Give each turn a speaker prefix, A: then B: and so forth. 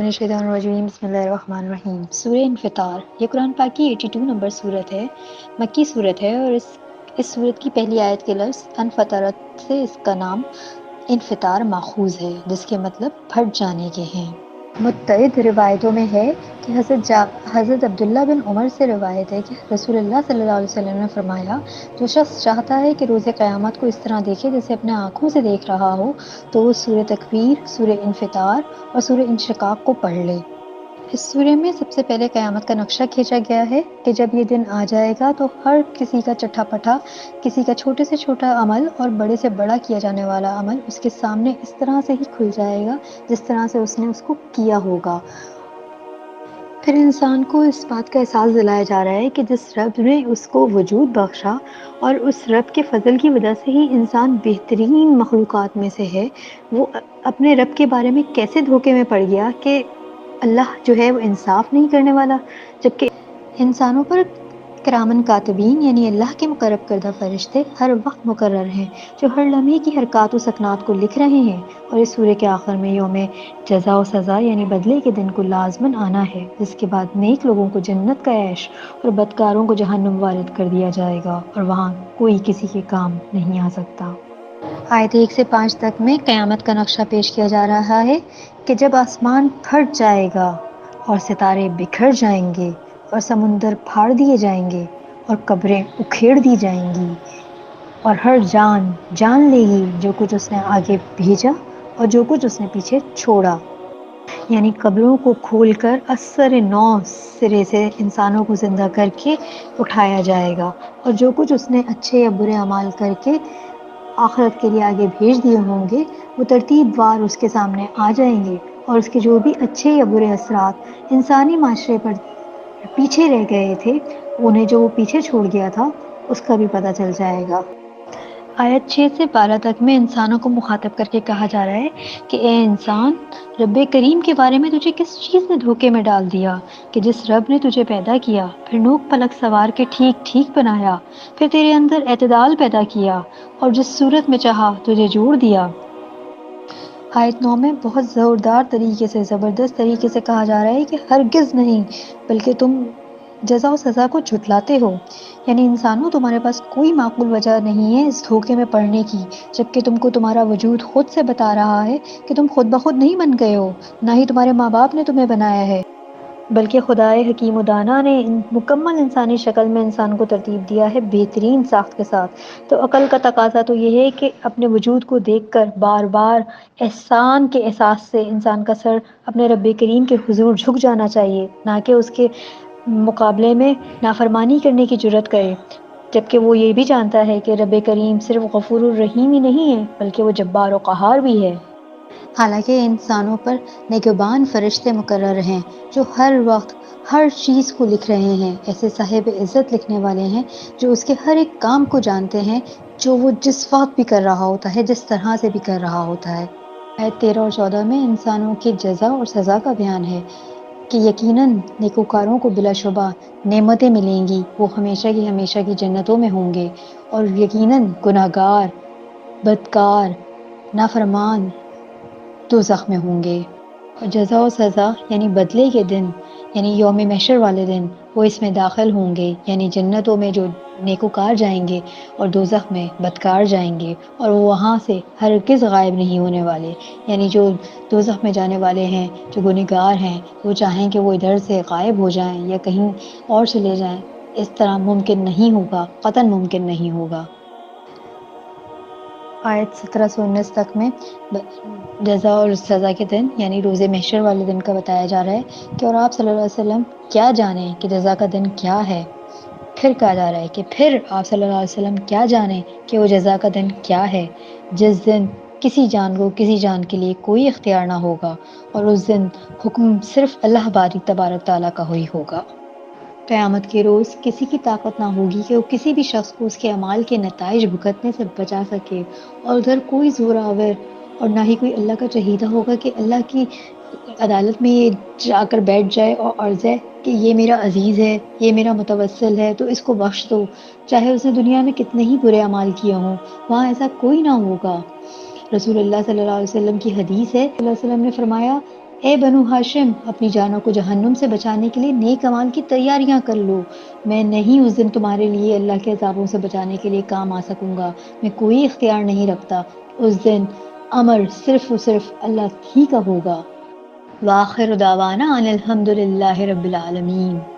A: الشیطان الرجیم بسم اللہ الرحمن الرحیم۔ سورہ انفطار یہ قرآن پاک کی 82 نمبر صورت ہے، مکی صورت ہے، اور اس صورت کی پہلی آیت کے لفظ انفطرت سے اس کا نام انفطار ماخوذ ہے، جس کے مطلب پھٹ جانے کے ہیں۔ متعدد روایتوں میں ہے کہ حضرت عبداللہ بن عمر سے روایت ہے کہ رسول اللہ صلی اللہ علیہ وسلم نے فرمایا، جو شخص چاہتا ہے کہ روز قیامت کو اس طرح دیکھے جیسے اپنے آنکھوں سے دیکھ رہا ہو، تو وہ سورہ تکویر، سورہ انفطار اور سورہ انشقاق کو پڑھ لے۔ اس سورہ میں سب سے پہلے قیامت کا نقشہ کھینچا گیا ہے کہ جب یہ دن آ جائے گا تو ہر کسی کا چٹا پٹا، کسی کا چھوٹے سے چھوٹا عمل اور بڑے سے بڑا کیا جانے والا عمل اس کے سامنے اس طرح سے ہی کھل جائے گا جس طرح سے اس نے اس کو کیا ہوگا۔ پھر انسان کو اس بات کا احساس دلایا جا رہا ہے کہ جس رب نے اس کو وجود بخشا اور اس رب کے فضل کی وجہ سے ہی انسان بہترین مخلوقات میں سے ہے، وہ اپنے رب کے بارے میں کیسے دھوکے میں پڑ گیا کہ اللہ جو ہے وہ انصاف نہیں کرنے والا، جبکہ انسانوں پر کرامن کاتبین یعنی اللہ کے مقرب کردہ فرشتے ہر وقت مقرر ہیں جو ہر لمحے کی حرکات و سکنات کو لکھ رہے ہیں۔ اور اس سورہ کے آخر میں یوم جزا و سزا یعنی بدلے کے دن کو لازماً آنا ہے، جس کے بعد نیک لوگوں کو جنت کا عیش اور بدکاروں کو جہنم وارد کر دیا جائے گا، اور وہاں کوئی کسی کے کام نہیں آ سکتا۔ آیت 1 سے 5 تک میں قیامت کا نقشہ پیش کیا جا رہا ہے کہ جب آسمان پھٹ جائے گا اور ستارے بکھر جائیں گے اور سمندر پھاڑ دیے جائیں گے اور قبریں اکھیڑ دی جائیں گی، اور ہر جان جان لے گی جو کچھ اس نے آگے بھیجا اور جو کچھ اس نے پیچھے چھوڑا، یعنی قبروں کو کھول کر اثر نو سرے سے انسانوں کو زندہ کر کے اٹھایا جائے گا، اور جو کچھ اس نے اچھے یا برے اعمال کر کے آخرت کے لیے آگے بھیج دیے ہوں گے وہ ترتیب وار اس کے سامنے آ جائیں گے، اور اس کے جو بھی اچھے یا برے اثرات انسانی معاشرے پر پیچھے رہ گئے تھے، انہیں جو وہ پیچھے چھوڑ گیا تھا اس کا بھی پتہ چل جائے گا۔ آیت 6 سے 12 تک میں انسانوں کو مخاطب کر کے کہا جا رہا ہے کہ اے انسان، رب کریم کے بارے میں تجھے کس چیز نے دھوکے میں ڈال دیا کہ جس رب نے تجھے پیدا کیا، پھر نوک پلک سوار کے ٹھیک ٹھیک بنایا، پھر تیرے اندر اعتدال پیدا کیا اور جس صورت میں چاہا تجھے جوڑ دیا۔ آیت 9 میں بہت زوردار طریقے سے، زبردست طریقے سے کہا جا رہا ہے کہ ہرگز نہیں، بلکہ تم جزا و سزا کو جھٹلاتے ہو، یعنی انسانوں تمہارے پاس کوئی معقول وجہ نہیں ہے اس دھوکے میں پڑنے کی، جبکہ تم کو تمہارا وجود خود سے بتا رہا ہے کہ تم خود بخود نہیں بن گئے ہو، نہ ہی تمہارے ماں باپ نے تمہیں بنایا ہے، بلکہ خدائے حکیم و دانا نے مکمل انسانی شکل میں انسان کو ترتیب دیا ہے بہترین ساخت کے ساتھ۔ تو عقل کا تقاضا تو یہ ہے کہ اپنے وجود کو دیکھ کر بار بار احسان کے احساس سے انسان کا سر اپنے رب کریم کے حضور جھک جانا چاہیے، نہ کہ اس کے مقابلے میں نافرمانی کرنے کی جرات کرے، جبکہ وہ یہ بھی جانتا ہے کہ رب کریم صرف غفور الرحیم ہی نہیں ہے بلکہ وہ جبار و قہار بھی ہے۔ حالانکہ انسانوں پر نگہبان فرشتے مقرر ہیں جو ہر وقت ہر چیز کو لکھ رہے ہیں، ایسے صاحب عزت لکھنے والے ہیں جو اس کے ہر ایک کام کو جانتے ہیں، جو وہ جس وقت بھی کر رہا ہوتا ہے، جس طرح سے بھی کر رہا ہوتا ہے۔ آیت 13 اور 14 میں انسانوں کی جزا اور سزا کا بیان ہے کہ یقیناً نیکوکاروں کو بلا شبہ نعمتیں ملیں گی، وہ ہمیشہ کی جنتوں میں ہوں گے، اور یقیناً گناہگار، بدکار، نافرمان دوزخ میں ہوں گے۔ اور جزا و سزا یعنی بدلے کے دن، یعنی یوم محشر والے دن، وہ اس میں داخل ہوں گے، یعنی جنتوں میں جو نیکوکار جائیں گے اور دوزخ میں بدکار جائیں گے، اور وہ وہاں سے ہرگز غائب نہیں ہونے والے، یعنی جو دوزخ میں جانے والے ہیں، جو گنہگار ہیں، وہ چاہیں کہ وہ ادھر سے غائب ہو جائیں یا کہیں اور چلے جائیں، اس طرح ممکن نہیں ہوگا، قطعاً ممکن نہیں ہوگا۔ آیت 17 سے 19 تک میں جزا اور سزا کے دن یعنی روز محشر والے دن کا بتایا جا رہا ہے کہ اور آپ صلی اللہ علیہ وسلم کیا جانیں کہ جزا کا دن کیا ہے۔ پھر کہا جا رہا ہے کہ پھر آپ صلی اللہ علیہ وسلم کیا جانیں کہ وہ جزا کا دن کیا ہے، جس دن کسی جان کو کسی جان کے لیے کوئی اختیار نہ ہوگا، اور اس دن حکم صرف اللہ باری تبارک تعالیٰ کا ہی ہوگا۔ قیامت کے روز کسی کی طاقت نہ ہوگی کہ وہ کسی بھی شخص کو اس کے اعمال کے نتائج بھگتنے سے بچا سکے، اور ادھر کوئی زور آور اور نہ ہی کوئی اللہ کا چہیدہ ہوگا کہ اللہ کی عدالت میں یہ جا کر بیٹھ جائے اور عرض ہے کہ یہ میرا عزیز ہے، یہ میرا متوسل ہے تو اس کو بخش دو، چاہے اس نے دنیا میں کتنے ہی برے اعمال کیے ہوں، وہاں ایسا کوئی نہ ہوگا۔ رسول اللہ صلی اللہ علیہ وسلم کی حدیث ہے، صلی اللہ علیہ وسلم نے فرمایا اے بنو ہاشم، اپنی جانوں کو جہنم سے بچانے کے لیے نیک اعمال کی تیاریاں کر لو۔ میں نہیں اس دن تمہارے لیے اللہ کے عذابوں سے بچانے کے لیے کام آ سکوں گا، میں کوئی اختیار نہیں رکھتا۔ اس دن امر صرف و صرف اللہ ہی کا ہوگا۔ وآخر دعوانا ان الحمد للہ رب العالمین۔